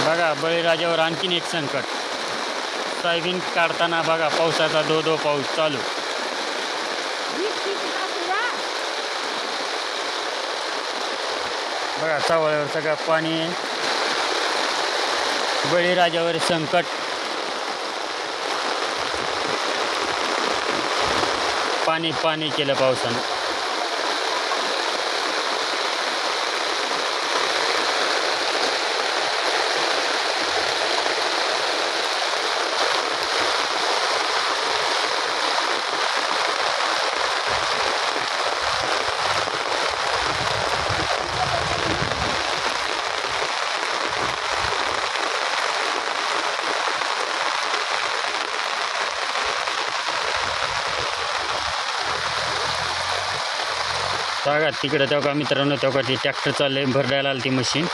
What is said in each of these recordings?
बघा बळीराजावर आणखीन एक संकट. सोयाबीन काढताना बघा पावसाचा धो धो पाऊस चालू. बघा चावळ्यावर सगळं पाणी. बळीराजावर संकट. पाणी पाणी केलं पावसानं. बघा तिकडं तेव्हा मित्रांनो तेव्हा ती ट्रॅक्टर चालले भरडायला आली ती मशीन.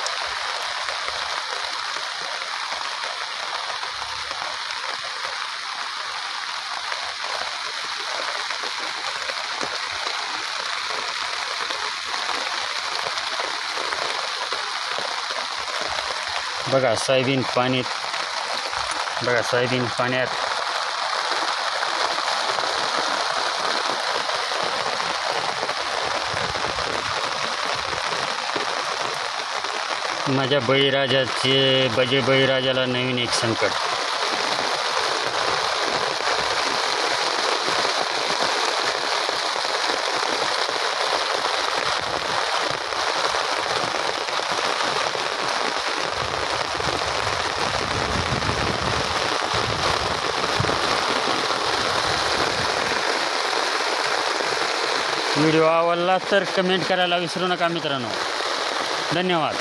बघा सोयाबीन पाण्यात. बघा सोयाबीन पाण्यात. माझ्या बळीराजाला नवीन एक संकट. व्हिडिओ आवडला तर कमेंट करायला विसरू नका मित्रांनो. धन्यवाद.